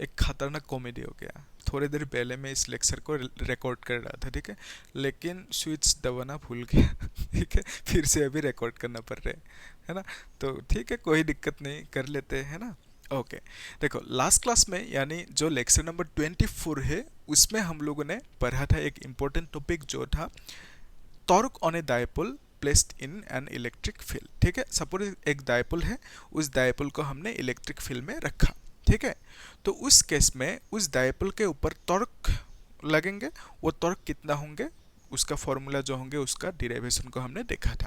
एक खतरनाक कॉमेडी हो गया। थोड़ी देर पहले मैं इस लेक्चर को रिकॉर्ड कर रहा था, ठीक है, लेकिन स्विच दबाना भूल गया ठीक है, फिर से अभी रिकॉर्ड करना पड़ रहा है ना। तो ठीक है, कोई दिक्कत नहीं, कर लेते हैं ना। ओके, देखो लास्ट क्लास में यानी जो लेक्चर नंबर 24 है उसमें हम लोगों ने पढ़ा था एक इम्पोर्टेंट टॉपिक जो था torque on A dipole placed in an electric field. ठीक है, सपोज एक डायपोल है, उस डायपोल को हमने इलेक्ट्रिक फील्ड में रखा। ठीक है, तो उस केस में उस डायपोल के ऊपर टॉर्क लगेंगे, वो टॉर्क कितना होंगे उसका फॉर्मूला जो होंगे उसका डिराइवेशन को हमने देखा था।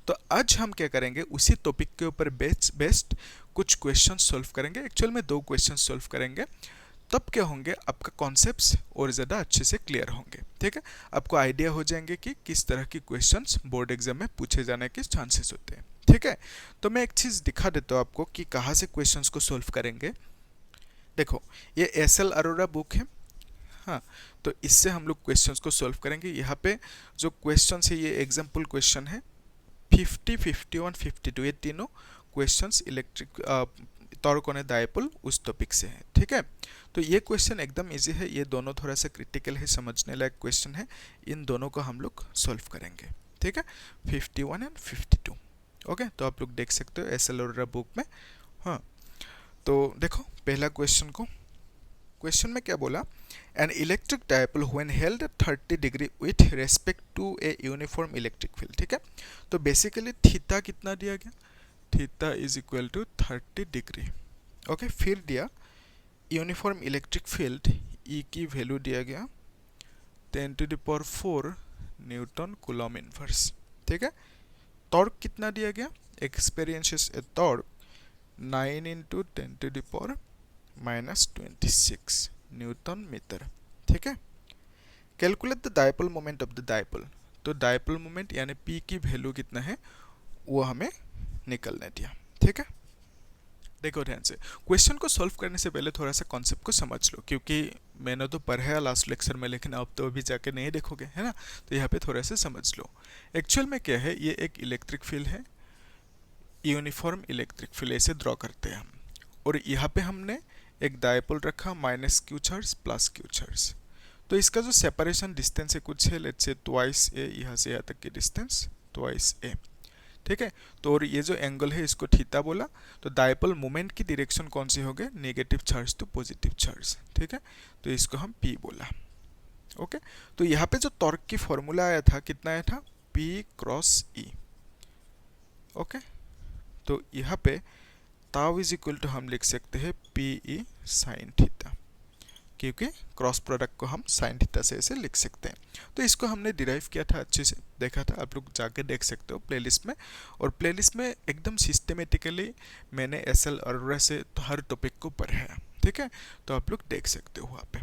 तो आज हम क्या करेंगे, उसी टॉपिक के ऊपर बेस्ड कुछ क्वेश्चन सॉल्व करेंगे। एक्चुअल में 2 क्वेश्चन सॉल्व करेंगे, तब क्या होंगे आपका कॉन्सेप्ट्स और ज़्यादा अच्छे से क्लियर होंगे। ठीक है, आपको आइडिया हो जाएंगे कि किस तरह की क्वेश्चंस बोर्ड एग्जाम में पूछे जाने के चांसेस होते हैं। ठीक है, तो मैं एक चीज़ दिखा देता हूँ आपको कि कहाँ से क्वेश्चंस को सॉल्व करेंगे। देखो, ये एसएल अरोड़ा बुक है, हाँ, तो इससे हम लोग क्वेश्चंस को सॉल्व करेंगे। यहाँ पे जो क्वेश्चंस है ये एग्जाम्पल क्वेश्चन है 50, 51, 52, ये तीनों questions electric torque on A dipole उस टॉपिक से है। ठीक है, तो ये क्वेश्चन एकदम इजी है, ये दोनों थोड़ा सा क्रिटिकल है, समझने लायक क्वेश्चन है, इन दोनों को हम लोग सॉल्व करेंगे। ठीक है, 51 एंड 52। ओके, तो आप लोग देख सकते हो एस एल और बुक में। हाँ, तो देखो पहला क्वेश्चन को, क्वेश्चन में क्या बोला, an electric dipole when held 30 degree with respect to a uniform electric field. ठीक है, तो बेसिकली थीटा कितना दिया गया, theta is equal to 30 degree. Okay, फिर दिया यूनिफॉर्म इलेक्ट्रिक फील्ड ई की वैल्यू दिया गया 10⁴ न्यूटन कूलम इनवर्स। ठीक है, टॉर्क कितना दिया गया, एक्सपीरियंसेस ए टॉर्क 9 इंटू 10⁻⁻26 न्यूटन मीटर। ठीक है, calculate the dipole moment of the dipole. तो डायपोल मोमेंट यानी पी की वैल्यू कितना है वो हमें निकलने दिया। ठीक है, देखो ध्यान से, क्वेश्चन को सॉल्व करने से पहले थोड़ा सा कॉन्सेप्ट को समझ लो, क्योंकि मैंने तो पढ़ा है लास्ट लेक्चर में, लेकिन अब तो अभी जाके नहीं देखोगे, है ना। तो यहाँ पे थोड़ा सा समझ लो। एक्चुअल में क्या है, ये एक इलेक्ट्रिक फील्ड है, यूनिफॉर्म इलेक्ट्रिक फील्ड ऐसे ड्रॉ करते हैं हम, और यहाँ पे हमने एक डायपोल रखा -q चार्ज +q चार्ज। तो इसका जो सेपरेशन डिस्टेंस है कुछ है, लेट्स से ट्वाइस ए, यहाँ से यहाँ तक की डिस्टेंस ट्वाइस ए। ठीक है, तो और ये जो एंगल है इसको थीटा बोला। तो डायपोल मोमेंट की डायरेक्शन कौन सी हो गई, negative charge to positive charge. ठीक है, तो इसको हम P बोला। ओके, तो यहाँ पे जो टॉर्क की फॉर्मूला आया था कितना आया था, P क्रॉस E। ओके, तो यहाँ पे ताउ इज इक्वल टू हम लिख सकते हैं PE साइन थीटा, क्योंकि क्रॉस प्रोडक्ट को हम साइन थीटा से ऐसे लिख सकते हैं। तो इसको हमने डिराइव किया था, अच्छे से देखा था, आप लोग जाके देख सकते हो प्लेलिस्ट में। और प्लेलिस्ट में एकदम सिस्टमेटिकली मैंने एसएल अरोड़ा से तो हर टॉपिक को पढ़ाया। ठीक है, तो आप लोग देख सकते हो वहाँ पे।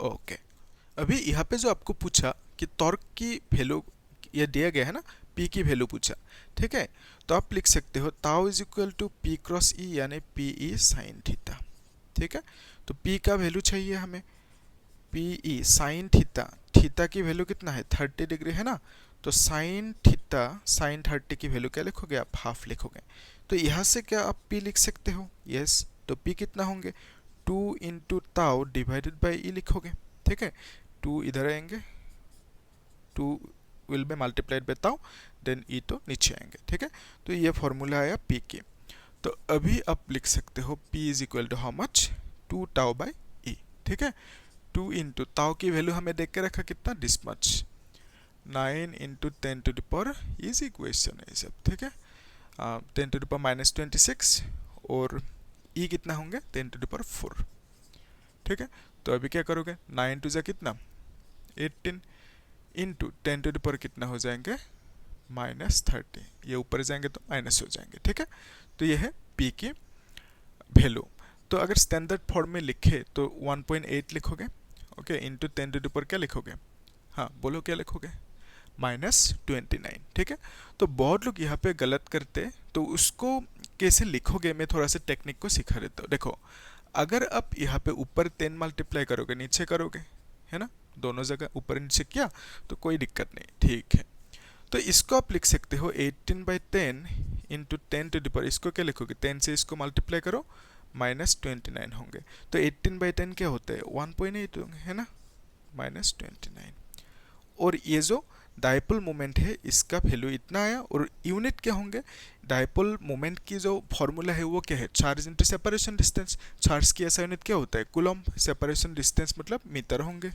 ओके, अभी यहाँ पे जो आपको पूछा कि टॉर्क की वैल्यू ये दिया गया है ना, पी की वैल्यू पूछा। ठीक है, तो आप लिख सकते हो tau is equal to P cross E यानी पी ई साइन थीटा। ठीक है, तो P का वैल्यू चाहिए हमें, PE साइन थीटा, थीटा की वैल्यू कितना है 30 डिग्री है ना, तो साइन थीटा साइन 30 की वैल्यू क्या लिखोगे आप, हाफ लिखोगे। तो यहाँ से क्या आप P लिख सकते हो, यस, तो P कितना होंगे 2 into tau divided by E लिखोगे। ठीक है, 2 इधर आएंगे, 2 will be multiplied by tau, then E तो नीचे आएंगे। ठीक है, तो ये फॉर्मूला आया P की। तो अभी आप लिख सकते हो P is equal to how much, 2 tau by E। ठीक है, 2 इंटू ताउ की वैल्यू हमें देख के रखा कितना, this much, 9 into 10⁻, easy question है सब। ठीक है, 10⁻⁻26 और E कितना होंगे 10⁴। ठीक है, तो अभी क्या करोगे, 9 टू जा कितना 18 इंटू 10⁻ कितना हो जाएंगे -30, ये ऊपर जाएंगे तो माइनस हो जाएंगे। ठीक है, तो ये है P की वैल्यू। तो अगर स्टैंडर्ड फॉर्म में लिखे तो 1.8 लिखोगे। ओके, इंटू 10⁻, क्या लिखोगे, हाँ बोलो क्या लिखोगे, -29। ठीक है, तो बहुत लोग यहाँ पे गलत करते, तो उसको कैसे लिखोगे मैं थोड़ा सा टेक्निक को सिखा देता हूँ। देखो, अगर आप यहाँ पे ऊपर 10 मल्टीप्लाई करोगे, नीचे करोगे, है ना, दोनों जगह ऊपर नीचे किया तो कोई दिक्कत नहीं। ठीक है, तो इसको आप लिख सकते हो 18/10 इंटू 10⁻, इसको क्या लिखोगे, 10 से इसको मल्टीप्लाई करो -29 होंगे। तो 18/10 क्या होता है, 1.8 होंगे, है ना, -29। और ये जो डायपोल मोमेंट है इसका वैल्यू इतना आया, और यूनिट क्या होंगे, डायपोल मोमेंट की जो फॉर्मूला है वो क्या है, charge into separation distance. Charge की ऐसा यूनिट क्या होता है, कूलम्ब, सेपरेशन डिस्टेंस मतलब मीटर होंगे,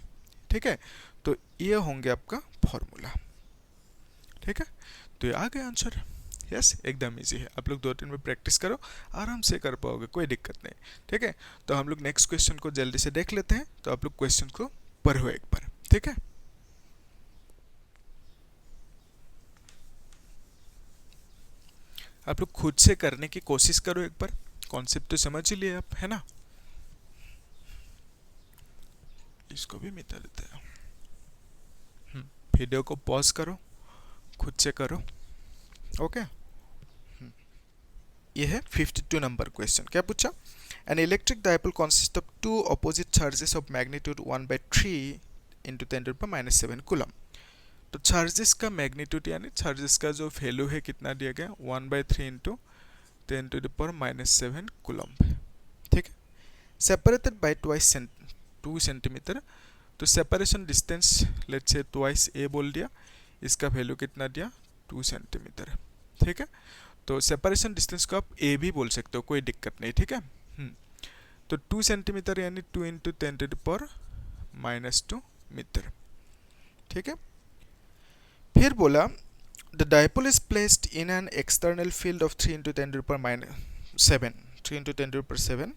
ठीक है। तो ये होंगे आपका फॉर्मूला, ठीक है। तो ये आ गया आंसर, यस, एकदम इजी है। आप लोग 2-3 में प्रैक्टिस करो, आराम से कर पाओगे, कोई दिक्कत नहीं, ठीक है। तो हम लोग नेक्स्ट क्वेश्चन को जल्दी से देख लेते हैं। तो आप लोग क्वेश्चन को पढ़ो एक बार, ठीक है। आप लोग खुद से करने की कोशिश करो एक बार, कॉन्सेप्ट तो समझ ही लिए आप, है ना। इसको भी मिटा देते हैं। वीडियो को पॉज करो, खुद से करो, ओके। ये है 52 नंबर क्वेश्चन। क्या पूछा, an electric dipole consist of two opposite charges of magnitude 1/3 into 10⁻⁷ coulomb. तो चार्जेस का मैग्नीट्यूड यानी चार्जेस का जो वैल्यू है कितना दिया गया, 1/3 इंटू 10⁻⁷ कूलम, ठीक है। Separated by 2 centimetre. तो separation distance let's say twice a बोल दिया, इसका वैल्यू कितना दिया, 2 सेंटीमीटर, ठीक है। तो सेपरेशन डिस्टेंस को आप ए भी बोल सकते हो, कोई दिक्कत नहीं, ठीक है। तो 2 सेंटीमीटर यानी 2 इंटू 10⁻⁻² मीटर, ठीक है। फिर बोला the dipole is placed in an external field of 3 into 10⁻⁷।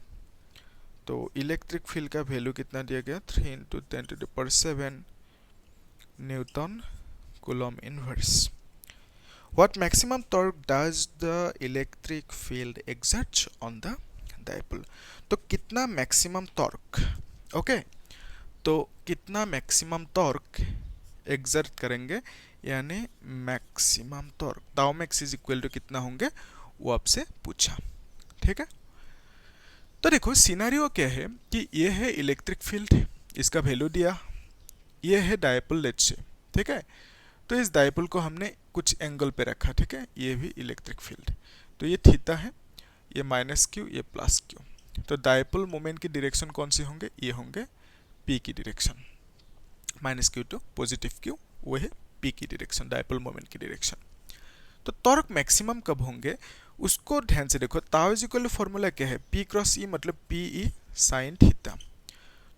तो इलेक्ट्रिक फील्ड का वैल्यू कितना दिया गया, 3 into 10⁻⁷ Newton coulomb inverse. What maximum torque does the electric field exert on the dipole? तो कितना मैक्सिमम टॉर्क, ओके, तो कितना maximum torque exert करेंगे, यानी maximum torque tau max is equal to कितना होंगे, वो आपसे पूछा, ठीक है। तो देखो सिनेरियो क्या है कि ये है इलेक्ट्रिक फील्ड, इसका वैल्यू दिया, ये है डायपोल लेट्स से, ठीक है। तो इस डायपोल को हमने कुछ एंगल पे रखा, ठीक है, ये भी इलेक्ट्रिक फील्ड। तो ये थीटा है, ये -q, ये +q। तो डायपोल मोमेंट की डायरेक्शन कौन सी होंगे, ये होंगे p की direction, -q to positive q, वो है p की डायरेक्शन, डायपोल मोमेंट की डायरेक्शन। तो टॉर्क मैक्सिमम कब होंगे उसको ध्यान से देखो। Tau is equal to formula क्या है, p क्रॉस e मतलब pe साइन थीटा।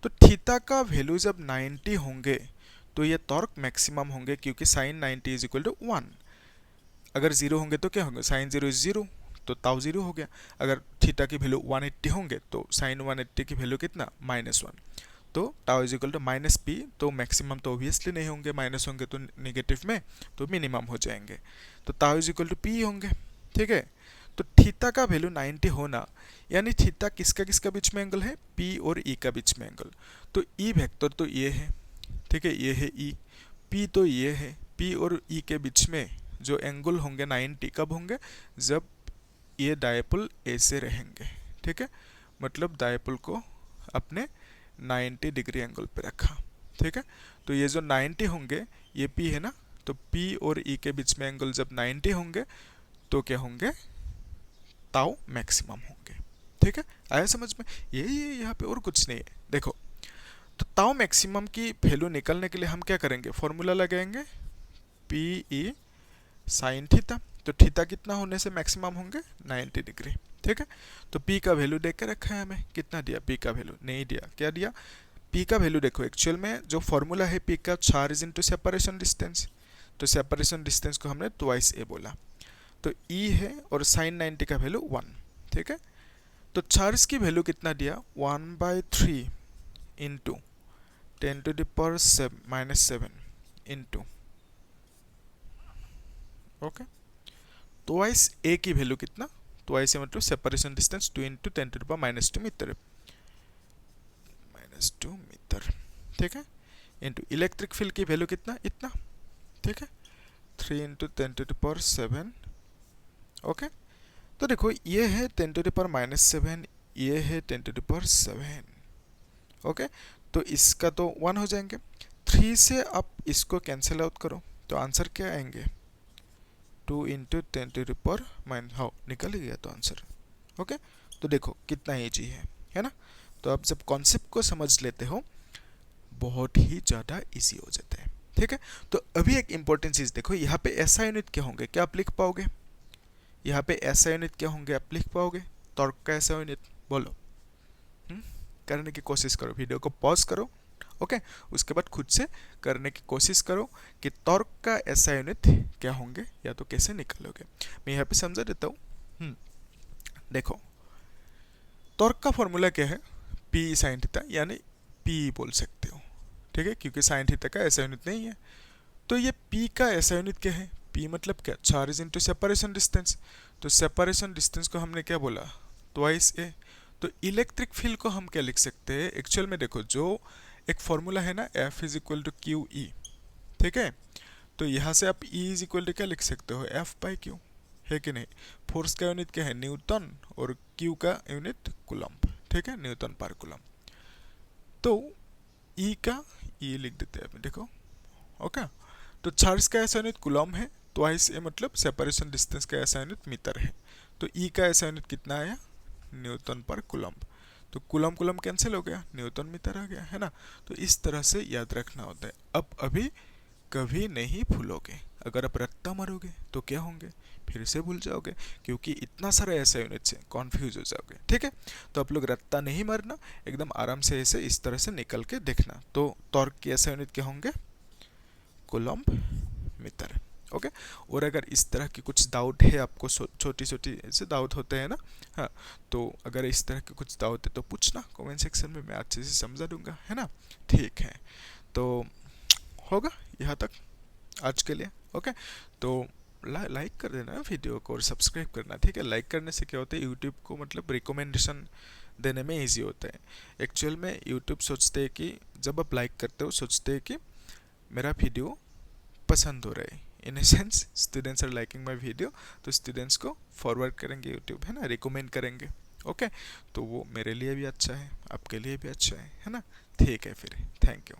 तो थीटा का वैल्यू जब 90 होंगे तो ये टॉर्क मैक्सिमम होंगे, क्योंकि साइन 90 इज इक्वल टू 1। अगर 0 होंगे तो क्या होंगे, साइन 0 इज 0, तो ताउ 0 हो गया। अगर थीटा की वैल्यू 180 होंगे तो साइन 180 की वैल्यू कितना, -1। तो tau is equal to -p। तो मैक्सिमम तो ऑब्वियसली नहीं होंगे, माइनस होंगे तो नेगेटिव में, तो मिनिमम हो जाएंगे। तो tau is equal to p होंगे, ठीक है। तो थीटा का वैल्यू 90 होना, यानी थीटा किसका किसका बीच में एंगल है, p और e का बीच में एंगल। तो e वेक्टर तो ये है, ठीक है, ये है e, p तो ये है, p और e के बीच में जो एंगल होंगे 90 कब होंगे, जब ये डायपोल ऐसे रहेंगे, ठीक है। मतलब डायपोल को अपने 90 डिग्री एंगल पे रखा, ठीक है। तो ये जो 90 होंगे ये p है ना, तो p और e के बीच में एंगल जब 90 होंगे तो क्या होंगे, ताउ मैक्सिमम होंगे, ठीक है। आया समझ में, यही है यहाँ पे, और कुछ नहीं है। देखो तो ताउ मैक्सिमम की वैल्यू निकलने के लिए हम क्या करेंगे, फॉर्मूला लगाएंगे पी ई साइन थीटा। तो थीटा कितना होने से मैक्सिमम होंगे, 90 डिग्री, ठीक है। तो p का वैल्यू देख के रखा है हमें, कितना दिया, p का वैल्यू नहीं दिया, क्या दिया, p का वैल्यू देखो। एक्चुअल में जो फॉर्मूला है p का, चार्ज इंटू सेपरेशन डिस्टेंस। तो सेपरेशन डिस्टेंस को हमने ट्वाइस ए बोला, तो e है और साइन 90 का वैल्यू 1, ठीक है। तो चार्ज की वैल्यू कितना दिया, 1/3 into 10⁻⁷ into, okay, twice a की वैल्यू कितना, ट्वाइस ए मतलब separation distance 2 into 10⁻⁻² metre, -2 metre, ठीक है, इंटू इलेक्ट्रिक फील्ड की वैल्यू कितना, इतना, ठीक है, 3 इंटू 10⁻⁷, ओके। तो देखो ये है 10⁻⁷, ये है 10⁻⁷, ओके। तो इसका तो 1 हो जाएंगे, 3 से आप इसको कैंसिल आउट करो तो आंसर क्या आएंगे, 2 इंटू 10⁻⁻, हाँ निकल ही गया तो आंसर, ओके। तो देखो कितना ईजी है ना। तो आप जब कॉन्सेप्ट को समझ लेते हो बहुत ही ज़्यादा इजी हो जाता है, ठीक है। तो अभी एक इंपॉर्टेंट चीज़ देखो, यहाँ पे ऐसा यूनिट क्या होंगे, क्या आप लिख पाओगे? यहाँ पे ऐसा यूनिट क्या होंगे, आप लिख पाओगे? टॉर्क का ऐसा यूनिट बोलो। करने की कोशिश करो, वीडियो को पॉज करो, ओके। उसके बाद खुद से करने की कोशिश करो कि टॉर्क का ऐसा यूनिट क्या होंगे या तो कैसे निकालोगे। मैं यहाँ पे समझा देता हूँ। देखो टॉर्क का फॉर्मूला क्या है, पी साइन थीटा, यानी पी बोल सकते हो, ठीक है, क्योंकि साइन थीटा का ऐसा यूनिट नहीं है। तो ये पी का ऐसा यूनिट क्या है, पी मतलब क्या, चार्ज इनटू सेपरेशन डिस्टेंस। तो सेपरेशन डिस्टेंस को हमने क्या बोला, ट्वाइस ए। तो इलेक्ट्रिक फील्ड को हम क्या लिख सकते हैं, एक्चुअल में देखो जो एक फॉर्मूला है ना, F is equal to Q E, ठीक है। तो यहाँ से आप E इज इक्वल टू क्या लिख सकते हो, F बाई क्यू, है कि नहीं। फोर्स का यूनिट क्या है, न्यूटन, और Q का यूनिट कूलम्ब, ठीक है, न्यूटन पर कूलम्ब। तो E का E लिख देते हैं, देखो, ओके। तो चार्ज का ऐसा यूनिट कूलम्ब है, ट्वाइस ए मतलब सेपरेशन डिस्टेंस का ऐसा यूनिट मीटर है। तो E का ऐसा यूनिट कितना आया, न्यूटन पर कूलम्ब। तो कूलम्ब कूलम्ब कैंसिल हो गया, न्यूटन मीटर आ गया, है ना। तो इस तरह से याद रखना होता है। अब अभी कभी नहीं भूलोगे, अगर आप रट्टा मारोगे तो क्या होंगे, फिर से भूल जाओगे, क्योंकि इतना सारा ऐसा यूनिट से कॉन्फ्यूज हो जाओगे, ठीक है। तो आप लोग रट्टा नहीं मारना, एकदम आराम से ऐसे इस तरह से निकल के देखना। तो टॉर्क के ऐसा यूनिट क्या होंगे, कूलम्ब मीटर, ओके। और अगर इस तरह की कुछ डाउट है आपको, छोटी छोटी ऐसे डाउट होते हैं ना, हाँ, तो अगर इस तरह के कुछ डाउट है तो पूछना कमेंट सेक्शन में, मैं अच्छे से समझा दूंगा, है ना। ठीक है, तो होगा यहाँ तक आज के लिए, ओके। तो लाइक कर देना वीडियो को और सब्सक्राइब करना, ठीक है। लाइक करने से क्या होता है, यूट्यूब को मतलब रिकमेंडेशन देने में इजी होता है। एक्चुअल में यूट्यूब सोचते हैं कि जब आप लाइक करते हो, सोचते हैं कि मेरा वीडियो पसंद हो रहा है, in a sense students are liking my video, तो स्टूडेंट्स को फॉरवर्ड करेंगे यूट्यूब, है ना, रिकमेंड करेंगे, ओके। तो वो मेरे लिए भी अच्छा है, आपके लिए भी अच्छा है ना। ठीक है फिर, थैंक यू।